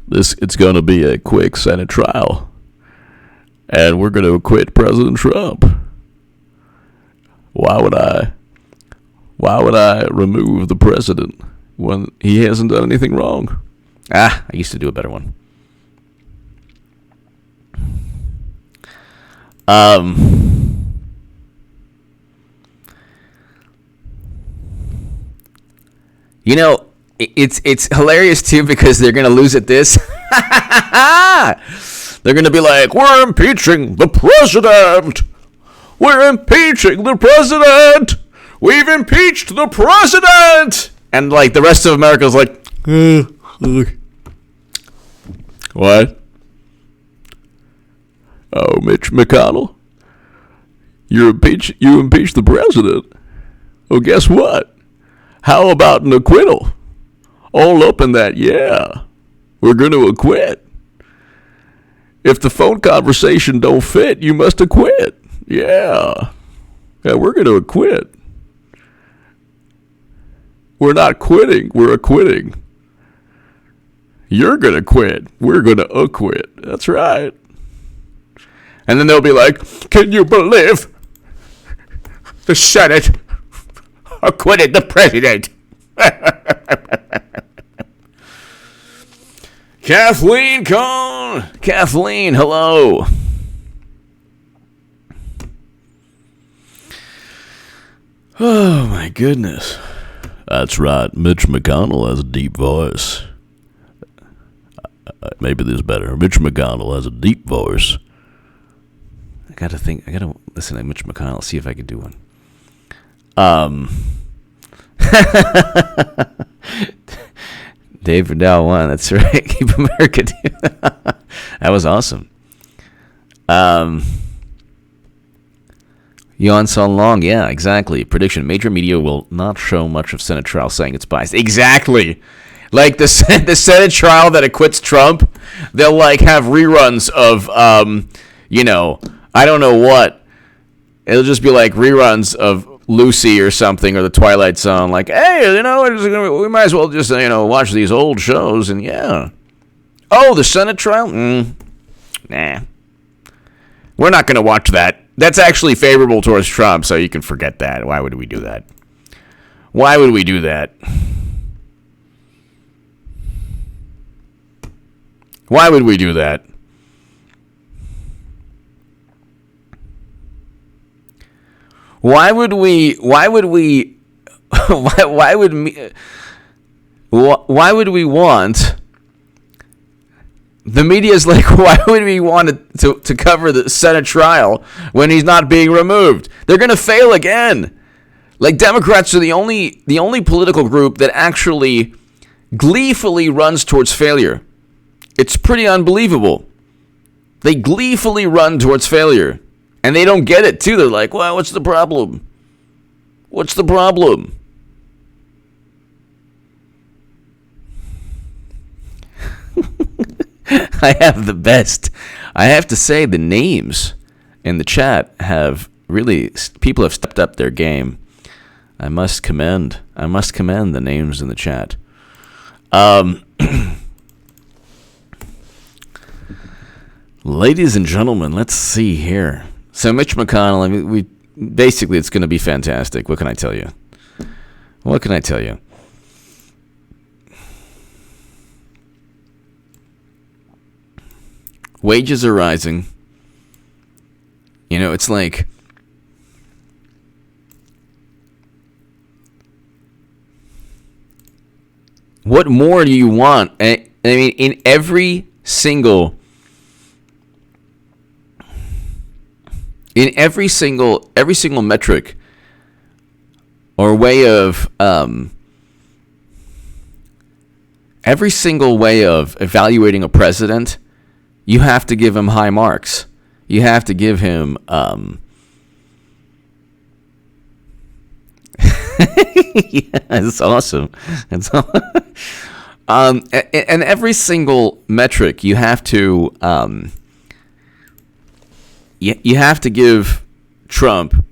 It's going to be a quick Senate trial, and we're going to acquit President Trump. Why would I remove the president when he hasn't done anything wrong? I used to do a better one. It's hilarious too because they're gonna lose at this. They're gonna be like, "We're impeaching the president. We're impeaching the president. We've impeached the president." And like the rest of America's like, what? Oh, Mitch McConnell, you impeached the president. Well, guess what? How about an acquittal? all up in that, yeah, we're going to acquit. If the phone conversation don't fit, you must acquit. Yeah. Yeah, we're going to acquit. We're not quitting, we're acquitting. You're going to quit. We're going to acquit. That's right. And then they'll be like, can you believe the Senate acquitted the president? Kathleen Cohn. Kathleen, hello. Oh, my goodness. That's right. Mitch McConnell has a deep voice. Maybe this is better. Mitch McConnell has a deep voice. I gotta listen to Mitch McConnell, see if I can do one. Dave Vidal won, that's right. Keep America. That was awesome. Yon Sun Long, yeah, exactly. Prediction: major media will not show much of Senate trial, saying it's biased. Exactly. Like the Senate trial that acquits Trump, they'll like have reruns of, I don't know what. It'll just be like reruns of Lucy or something, or the Twilight Zone. Like, hey, we might as well just, watch these old shows, and yeah. Oh, the Senate trial? Nah. We're not going to watch that. That's actually favorable towards Trump, so you can forget that. Why would we do that? Why would we do that? Why would we do that? Why would we want the media's like, why would we want to cover the Senate trial when he's not being removed? They're going to fail again. Like, Democrats are the only political group that actually gleefully runs towards failure. It's pretty unbelievable. They gleefully run towards failure. And they don't get it, too. They're like, well, what's the problem? What's the problem? I have the best. I have to say, the names in the chat have really, people have stepped up their game. I must commend the names in the chat. Ladies and gentlemen, let's see here. So Mitch McConnell, I mean, basically it's going to be fantastic. What can I tell you? What can I tell you? Wages are rising. It's like, what more do you want? I mean, in every single metric or way of every single way of evaluating a president, you have to give him high marks. You have to give him yeah, it's awesome. And every single metric you have to you have to give Trump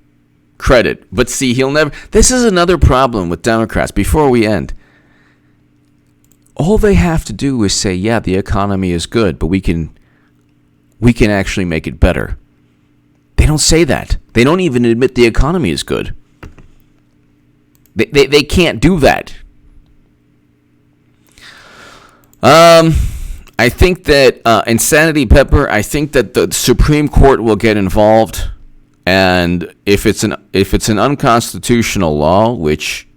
credit. But see, he'll never. This is another problem with Democrats. Before we end, all they have to do is say, yeah, the economy is good, but we can actually make it better. They don't say that. They don't even admit the economy is good. They can't do that. I think that Insanity Pepper, I think that the Supreme Court will get involved, and if it's an unconstitutional law, which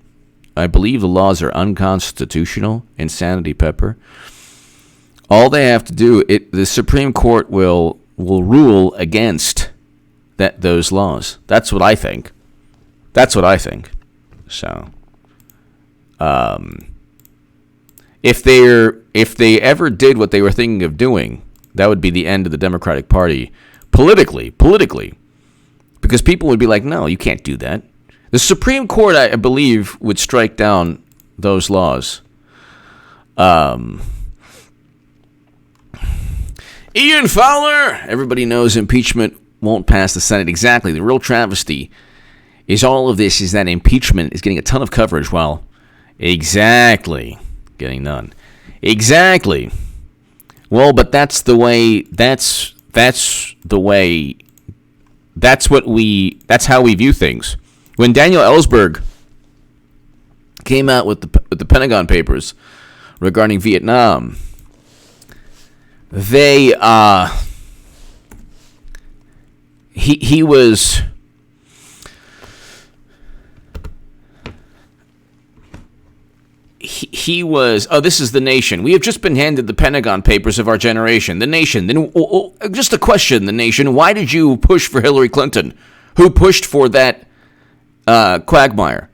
I believe the laws are unconstitutional, Insanity Pepper, all they have to do, the Supreme Court will rule against those laws. That's what I think. So, if they ever did what they were thinking of doing, that would be the end of the Democratic Party politically, because people would be like, no, you can't do that. The Supreme Court, I believe, would strike down those laws. Ian Fowler. Everybody knows impeachment won't pass the Senate. Exactly. The real travesty is all of this is that impeachment is getting a ton of coverage while exactly getting none. Exactly. Well, but that's the way. That's how we view things. When Daniel Ellsberg came out with the Pentagon Papers regarding Vietnam, he was this is The Nation. We have just been handed the Pentagon Papers of our generation. The Nation. Then just a question, The Nation. Why did you push for Hillary Clinton? Who pushed for that quagmire?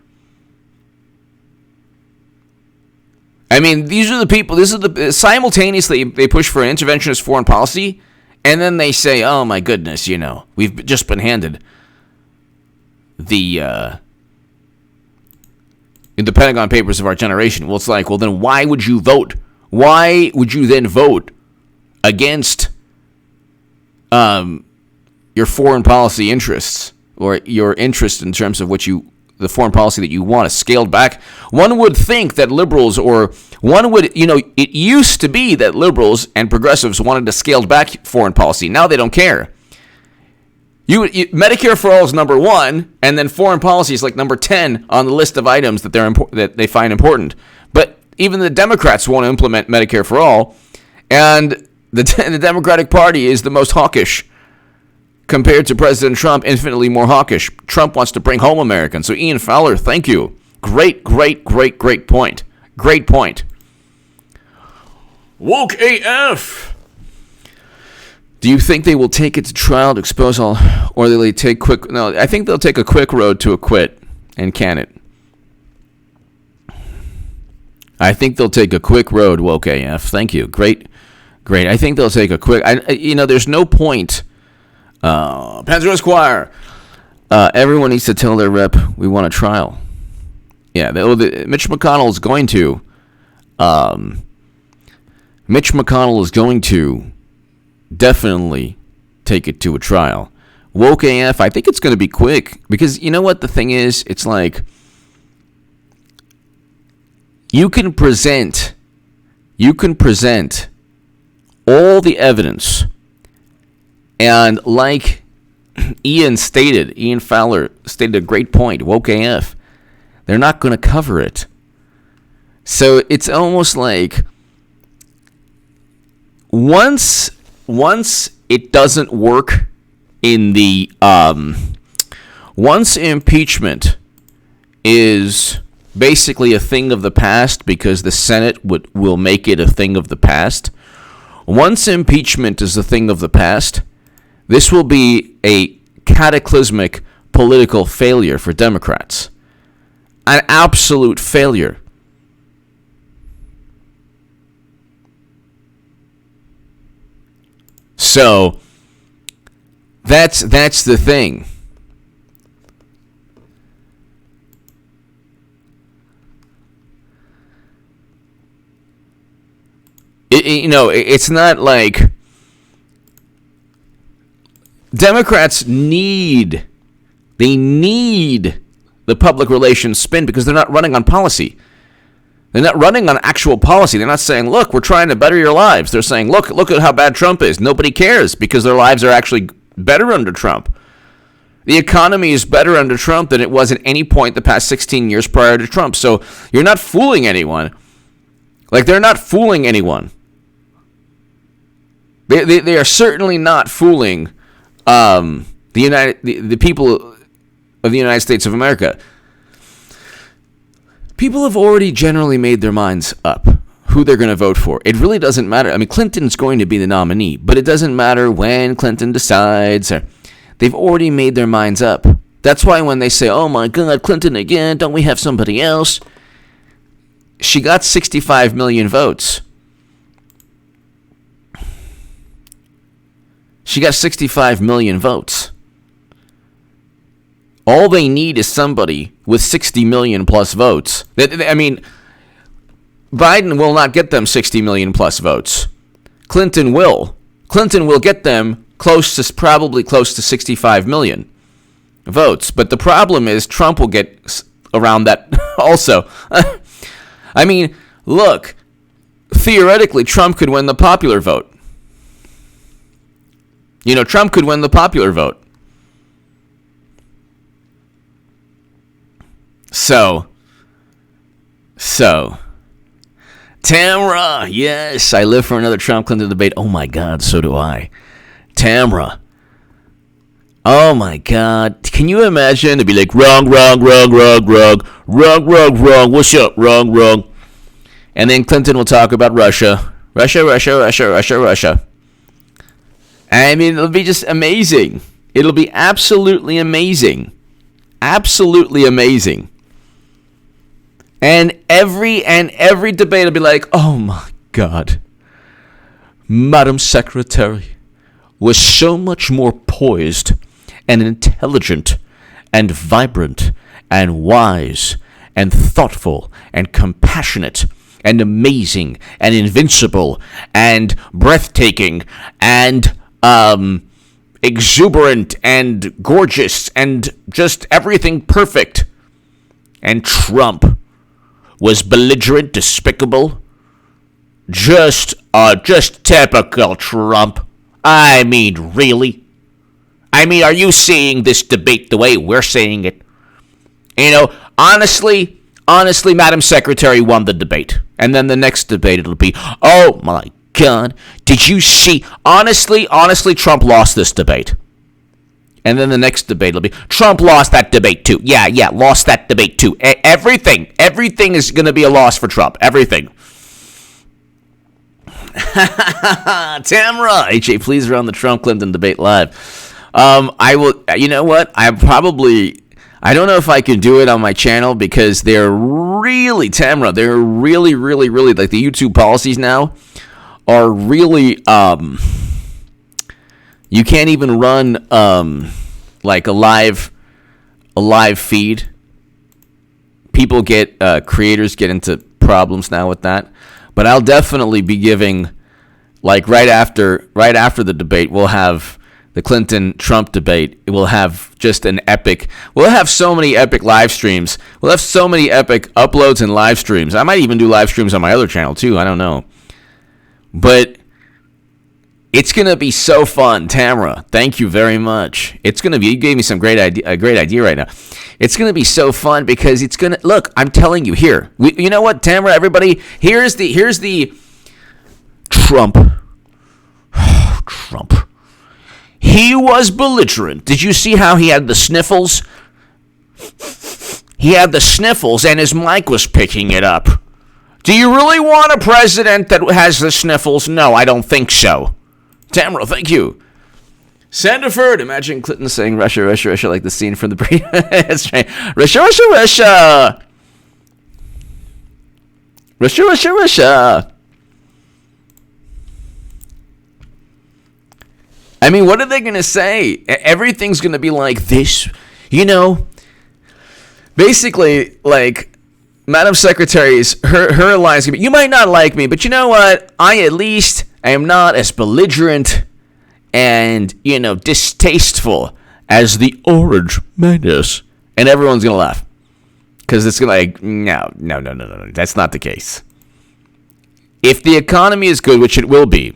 I mean, these are the people. Simultaneously they push for an interventionist foreign policy, and then they say, "Oh my goodness, we've just been handed the Pentagon Papers of our generation." Well, it's like, well, then why would you vote? Why would you then vote against your foreign policy interests or your interest in terms of the foreign policy that you want is scaled back? One would think that liberals, it used to be that liberals and progressives wanted to scale back foreign policy. Now they don't care. Medicare for all is number 1, and then foreign policy is like number 10 on the list of items that that they find important. But even the Democrats want to implement Medicare for all, and the Democratic Party is the most hawkish compared to President Trump, infinitely more hawkish. Trump wants to bring home Americans. So Ian Fowler, thank you. Great point. Great point. Woke AF. Do you think they will take it to trial to expose all, or will they take quick? No, I think they'll take a quick road to acquit and can it. I think they'll take a quick road, Woke AF. Thank you. Great. I think they'll take a quick. There's no point. Panzer Esquire. Everyone needs to tell their rep we want a trial. Yeah, Mitch McConnell is going to. Mitch McConnell is going to definitely take it to a trial. Woke AF, I think it's going to be quick because you know what the thing is? It's like you can present all the evidence, and like Ian Fowler stated a great point, Woke AF, they're not going to cover it. So it's almost like once it doesn't work in the once impeachment is basically a thing of the past because the Senate will make it a thing of the past. Once impeachment is a thing of the past, this will be a cataclysmic political failure for Democrats. An absolute failure. So that's the thing. It's not like Democrats need the public relations spin because they're not running on policy. They're not running on actual policy. They're not saying, look, we're trying to better your lives. They're saying, look at how bad Trump is. Nobody cares because their lives are actually better under Trump. The economy is better under Trump than it was at any point the past 16 years prior to Trump. So you're not fooling anyone. Like, they're not fooling anyone. They are certainly not fooling the people of the United States of America. People have already generally made their minds up who they're going to vote for. It really doesn't matter. I mean, Clinton's going to be the nominee, but it doesn't matter when Clinton decides. They've already made their minds up. That's why when they say, oh my God, Clinton again, don't we have somebody else? She got 65 million votes. She got 65 million votes. All they need is somebody with 60 million plus votes. I mean, Biden will not get them 60 million plus votes. Clinton will. Clinton will get them probably close to 65 million votes. But the problem is Trump will get around that also. I mean, look, theoretically, Trump could win the popular vote. Trump could win the popular vote. So, Tamra, yes, I live for another Trump-Clinton debate. Oh, my God, so do I. Tamra. Oh, my God. Can you imagine? It'd be like, wrong, what's up, wrong. And then Clinton will talk about Russia. Russia. I mean, it'll be just amazing. It'll be absolutely amazing. Absolutely amazing. And every debate will be like, oh my God, Madam Secretary was so much more poised and intelligent and vibrant and wise and thoughtful and compassionate and amazing and invincible and breathtaking and exuberant and gorgeous and just everything perfect. And Trump was belligerent, despicable, just typical Trump. I mean, really? I mean, are you seeing this debate the way we're seeing it? Honestly, Madam Secretary won the debate. And then the next debate, it'll be, oh my God, did you see? Honestly, Trump lost this debate. And then the next debate will be, Trump lost that debate too. Yeah, lost that debate too. Everything is going to be a loss for Trump. Everything. Tamra, HA, please run the Trump-Clinton debate live. I will, you know what? I don't know if I can do it on my channel because they're really, Tamra, they're really, like the YouTube policies now are really, you can't even run like a live feed. People creators get into problems now with that. But I'll definitely be giving, like right after the debate, we'll have the Clinton-Trump debate. We'll have just we'll have so many epic live streams. We'll have so many epic uploads and live streams. I might even do live streams on my other channel too. I don't know. But it's going to be so fun, Tamra. Thank you very much. You gave me a great idea right now. It's going to be so fun because it's going to, look, I'm telling you here. You know what, Tamra, everybody, here's the Trump. Trump. He was belligerent. Did you see how he had the sniffles? He had the sniffles and his mic was picking it up. Do you really want a president that has the sniffles? No, I don't think so. Tamara, thank you. Sandiford, imagine Clinton saying Russia, like the scene from the That's right. Russia. I mean, what are they going to say? Everything's going to be like this, Basically, like, Madam Secretary's, her line's going to be, you might not like me, but you know what? I am not as belligerent and, distasteful as the Orange Menace. And everyone's going to laugh. Because it's going to no. That's not the case. If the economy is good, which it will be.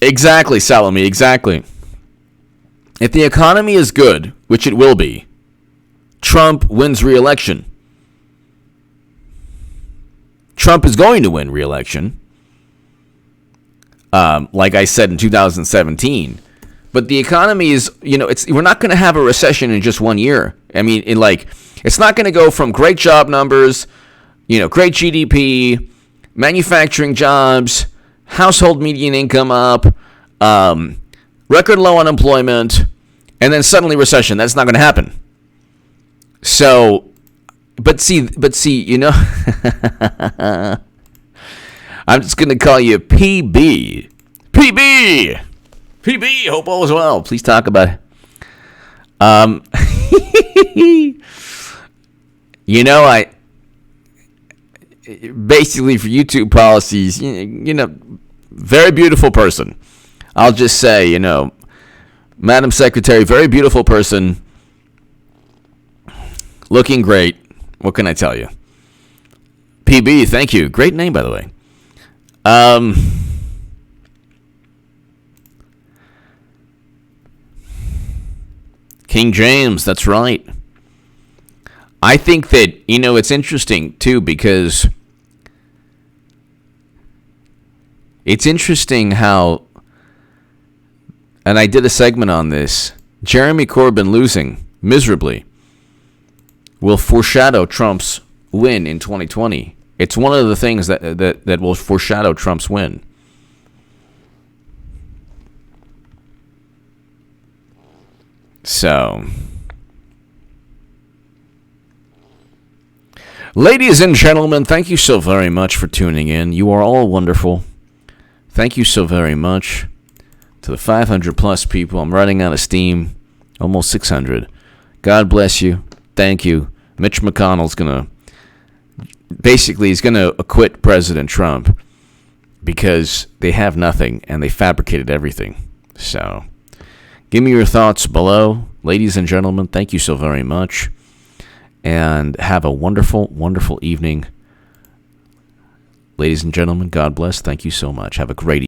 Exactly, Salome, exactly. If the economy is good, which it will be, Trump wins re-election. Trump is going to win re-election. Like I said in 2017. But the economy is, we're not going to have a recession in just 1 year. I mean, it's not going to go from great job numbers, great GDP, manufacturing jobs, household median income up, record low unemployment, and then suddenly recession. That's not going to happen. So, but see, I'm just going to call you PB. Hope all is well. Please talk about it. basically for YouTube policies, very beautiful person. I'll just say, Madam Secretary, very beautiful person, looking great. What can I tell you? PB, thank you. Great name, by the way. King James, that's right. I think that, it's interesting, too, because it's interesting how, and I did a segment on this, Jeremy Corbyn losing miserably will foreshadow Trump's win in 2020. It's one of the things that will foreshadow Trump's win. So, ladies and gentlemen, thank you so very much for tuning in. You are all wonderful. Thank you so very much to the 500 plus people. I'm running out of steam, almost 600. God bless you. Thank you. Mitch McConnell's he's going to acquit President Trump because they have nothing and they fabricated everything. So, give me your thoughts below. Ladies and gentlemen, thank you so very much. And have a wonderful, wonderful evening. Ladies and gentlemen, God bless. Thank you so much. Have a great evening.